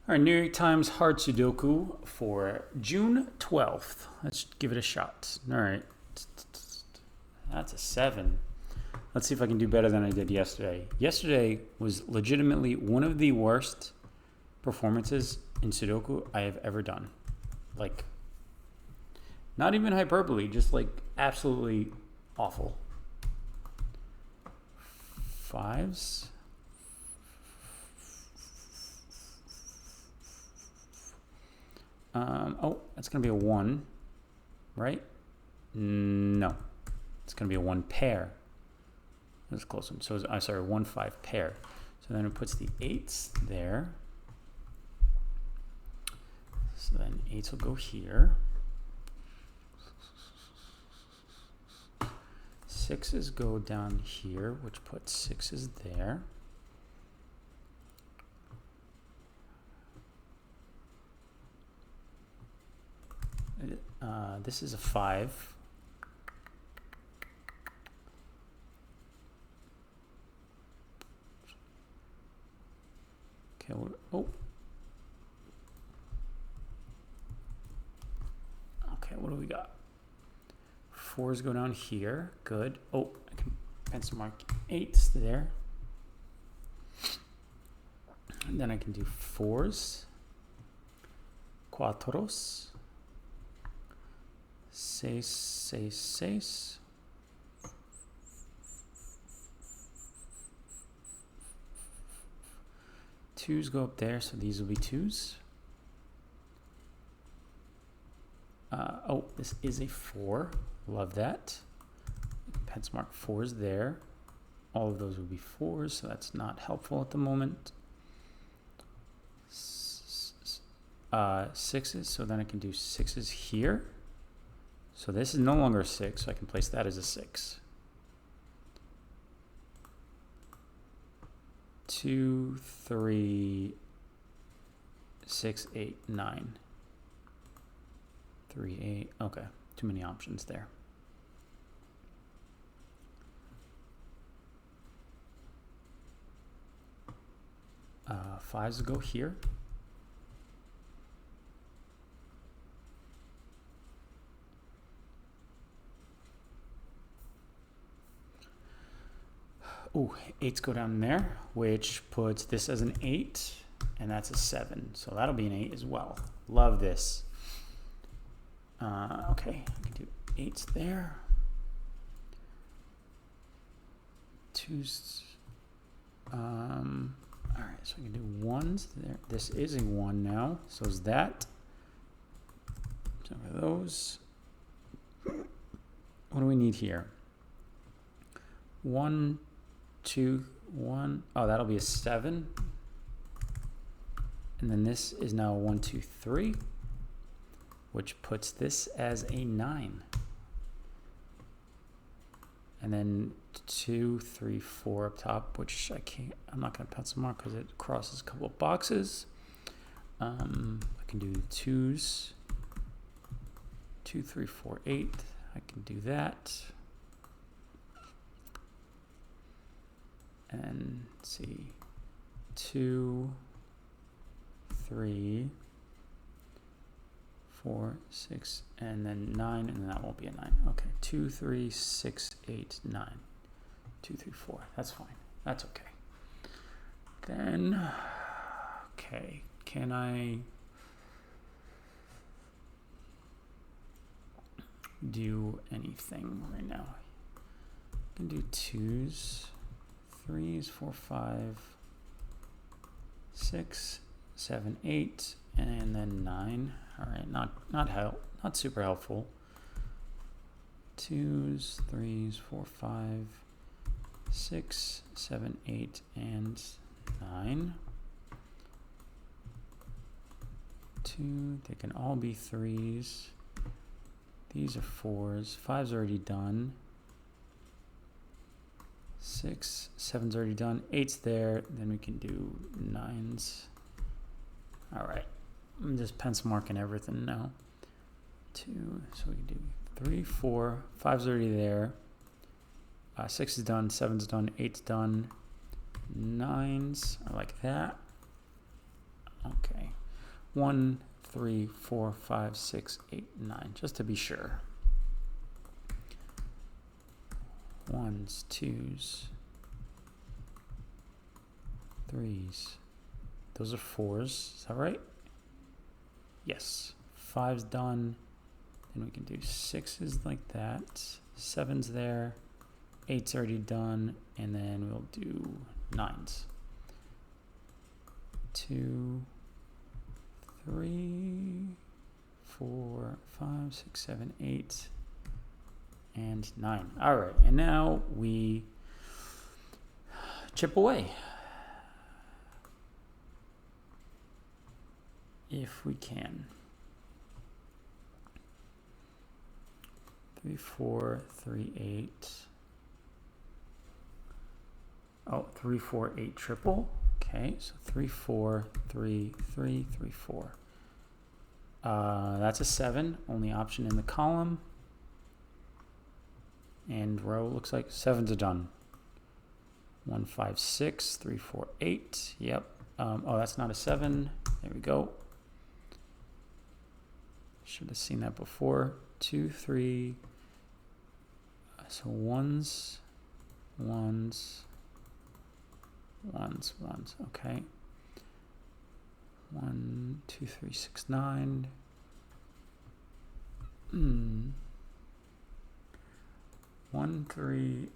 All right, New York Times Hard Sudoku for June 12th. Let's give it a shot. All right. That's a 7. Let's see if I can do better than I did yesterday. Yesterday was legitimately one of the worst performances in Sudoku I have ever done. Like, not even hyperbole, just like absolutely awful. 5s. Oh, that's going to be a 1, right? No. It's going to be a 1 pair. That's a close one. So, I'm sorry, 1 5 pair. So then it puts the 8s there. So then 8s will go here. 6s go down here, which puts 6s there. This is a 5. Okay, oh. Okay, what do we got? 4s go down here. Good. Oh, I can pencil mark 8s there. And then I can do 4s. Cuatros. 6, 6, 6. Twos go up there, so these will be 2s. Oh, this is a 4. Love that. Pencil mark 4s there. All of those would be 4s, so that's not helpful at the moment. 6s, so then I can do 6s here. So this is no longer a 6, so I can place that as a 6. 2, 3, 6, 8, 9. 3, 8. Okay, too many options there. Fives will go here. Oh, 8s go down there, which puts this as an 8, and that's a 7. So that'll be an 8 as well. Love this. Okay, I can do 8s there. 2s. All right, so I can do 1s there. This is a 1 now, so is that. So for those, what do we need here? 1, 2, 1. Oh, that'll be a 7. And then this is now a 1, 2, 3, which puts this as a 9. And then 2, 3, 4 up top, which I'm not going to pencil mark because it crosses a couple of boxes. I can do 2s. 2, 3, 4, 8. I can do that. And let's see, 2, 3, 4, 6, and then 9, and then that won't be a 9. Okay, 2, 3, 6, 8, 9. 2, 3, 4. That's fine. That's okay. Then, okay, can I do anything right now? I can do 2s. 3s, 4, 5, 6, 7, 8, and then 9. All right, not super helpful. 2s, 3s, 4, 5, 6, 7, 8, and 9. 2, they can all be 3s. These are 4s. 5's already done. 6, 7's already done. 8's there. Then we can do 9's. All right. I'm just pencil marking everything now. 2. So we can do 3, 4. 5's already there. 6 is done. 7's done. 8's done. 9's. I like that. Okay. 1, 3, 4, 5, 6, 8, 9, just to be sure. 1s, 2s, 3s. Those are 4s. Is that right? Yes. 5's done. Then we can do 6s like that. 7's there. 8's already done. And then we'll do 9's. 2, 3, 4, 5, 6, 7, 8, and 9. All right, and now we chip away. If we can. 3, 4, 3, 8. Oh, 3, 4, 8 triple. Okay, so 3, 4, 3, 3, 3, 4. That's a 7, only option in the column. And row looks like 7's are done. 1, 5, 6, 3, 4, 8. Yep. Oh, that's not a 7. There we go. Should have seen that before. 2, 3. So 1s, 1s. 1s, 1s, okay. 1, 2, 3, 6, 9. 1, 3.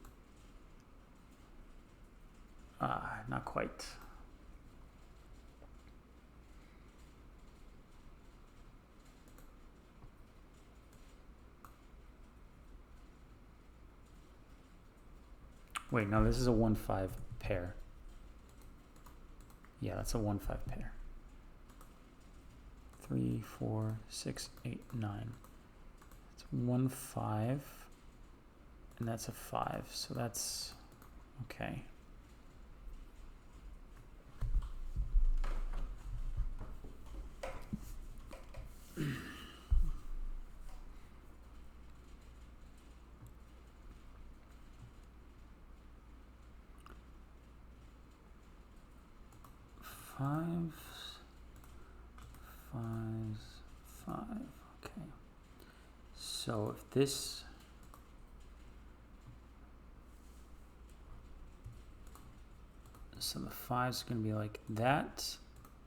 Not quite. Wait, no, this is a 1, 5 pair. Yeah, that's a 1, 5 pair. 3, 4, 6, 8, 9. It's 1, 5, and that's a 5. So that's okay. Fives, 5s, 5. Okay. So if this so the 5's going to be like that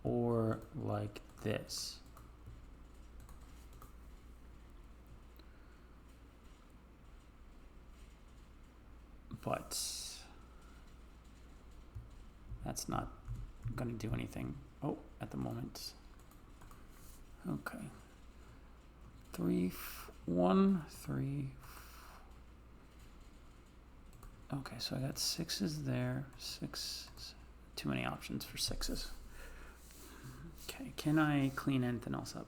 or like this. But that's not going to do anything. Oh, at the moment. Okay. 3, 1, 3. Okay, so I got 6s there. 6. Too many options for 6s. Okay, can I clean anything else up?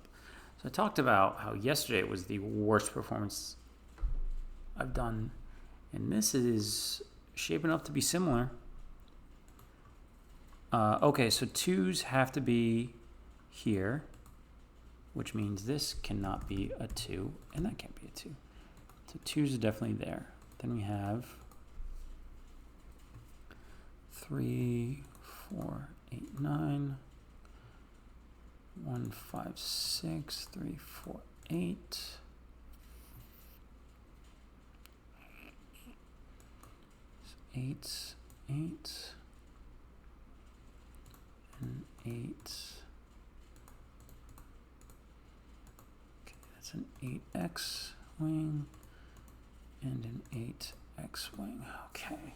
So I talked about how yesterday was the worst performance I've done, and this is shaping up to be similar. Okay, so 2s have to be here, which means this cannot be a 2, and that can't be a 2. So 2s are definitely there. Then we have 3, 4, 8, 9, 1, 5, 6, 3, 4, 8. Eight, 8. And 8. Okay, that's an 8x wing and an 8x wing. Okay.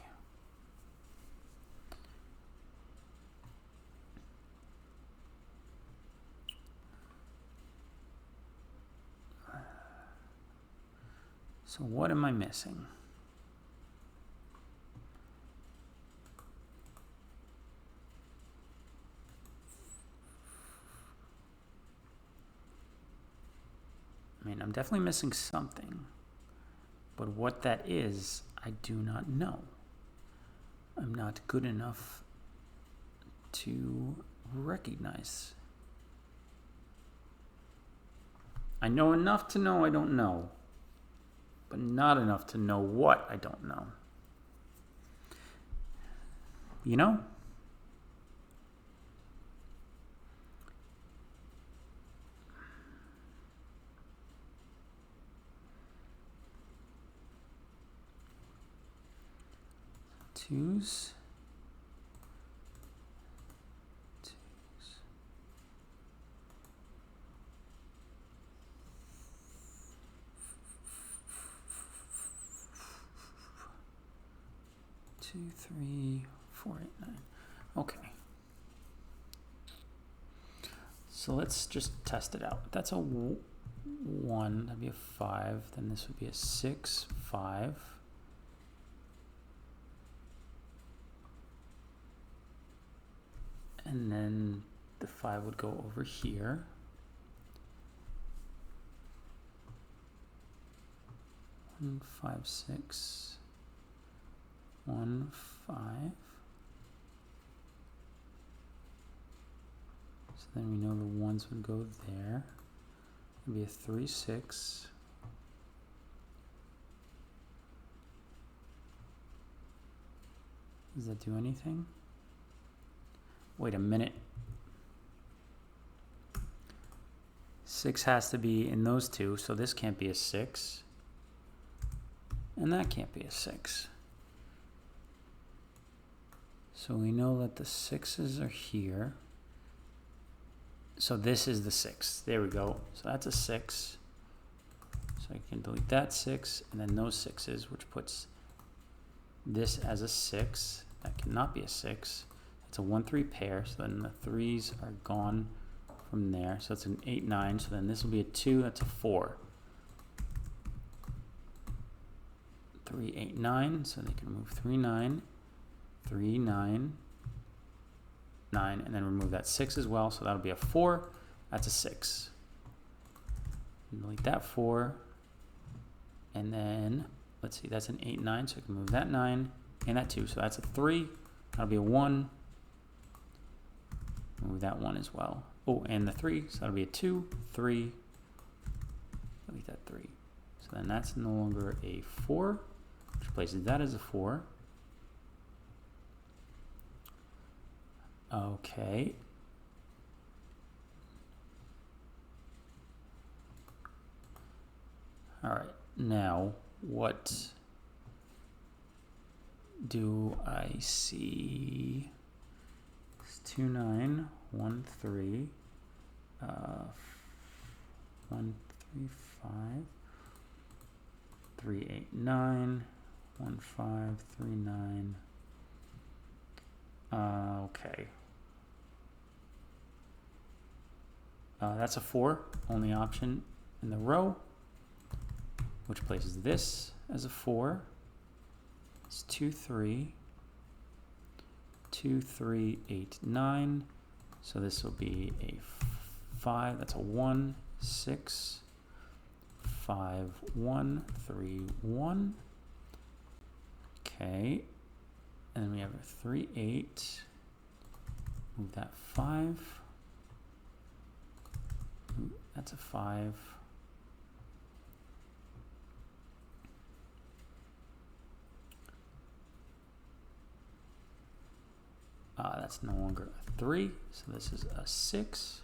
So what am I missing? I mean, I'm definitely missing something, but what that is, I do not know. I'm not good enough to recognize. I know enough to know I don't know, but not enough to know what I don't know. You know? twos. 2, 3, 4, 8, 9. Okay. So let's just test it out. That's a 1, that'd be a 5. Then this would be a 6, 5. And then the 5 would go over here. 1, 5, 6. 1, 5. So then we know the 1s would go there. It'd be a 3, 6. Does that do anything? Wait a minute. 6 has to be in those two, so this can't be a 6. And that can't be a 6. So we know that the 6s are here. So this is the 6. There we go. So that's a 6. So I can delete that 6 and then those 6s, which puts this as a 6. That cannot be a 6. It's a 1, 3 pair. So then the 3s are gone from there. So it's an 8, 9. So then this will be a 2. That's a 4. 3, 8, 9. So they can move 3, 9. 3, 9, 9, and then remove that 6 as well, so that'll be a 4. That's a 6. Delete that 4, and then let's see, that's an 8, 9, so I can move that 9 and that 2, so that's a 3. That'll be a 1. Move that 1 as well. Oh, and the 3, so that'll be a 2, 3. Delete that 3. So then that's no longer a 4, which places that as a 4. Okay. All right. Now, what do I see? It's 2, 9, 1, 3, 1, 3, 5, 3, 8, 9, 1, 5, 3, 9. Okay. That's a 4, only option in the row, which places this as a 4. It's 2, 3, 2, 3, 8, 9. So this will be a 5. That's a 1, 6, 5, 1, 3, 1. Okay. And then we have a 3, 8. Move that 5. That's a 5. That's no longer a 3, so this is a 6.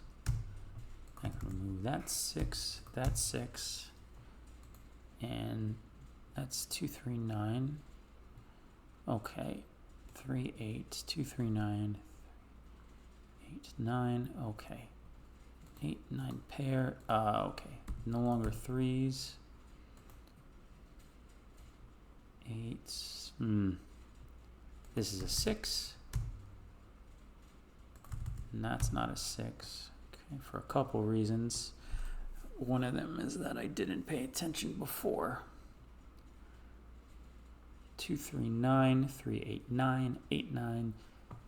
I can remove that 6, and that's 2, 3, 9. Okay, 3, 8, 2, 3, 9, 8, 9. Okay. 8, 9 pair. Okay. No longer 3s. 8s. This is a 6. And that's not a 6. Okay, for a couple reasons. One of them is that I didn't pay attention before. 2, 3, 9, 3, 8, 9, 8, 9,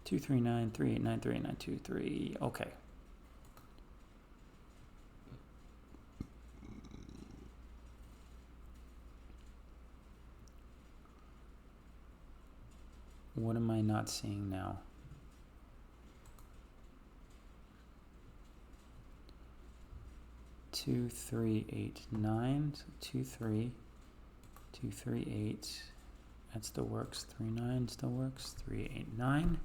2, 3, 9, 3, 8, 9, 3, 8, 9, 2, 3. Okay. What am I not seeing now? Two, 3, 8, 9. So 2, 3, 2, 3, 8. That still works. 3, 9 still works. 3, 8, 9.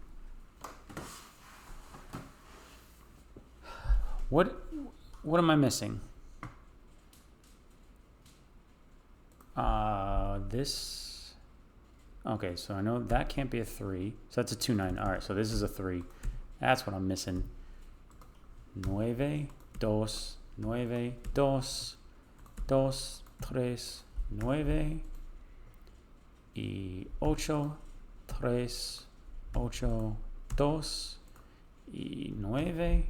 What am I missing? This. Okay, so I know that can't be a 3. So that's a 2, 9. All right, so this is a 3. That's what I'm missing. 9, 2, 9, 2, 2, 3, 9, y 8, 3, 8, 2, y 9,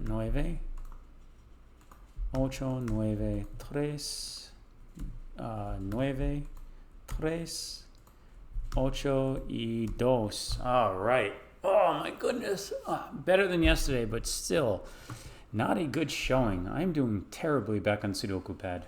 9, 8, 9, 3, 9, 3, 8, y 2. All right. Oh my goodness. Better than yesterday, but still not a good showing. I'm doing terribly back on Sudoku pad.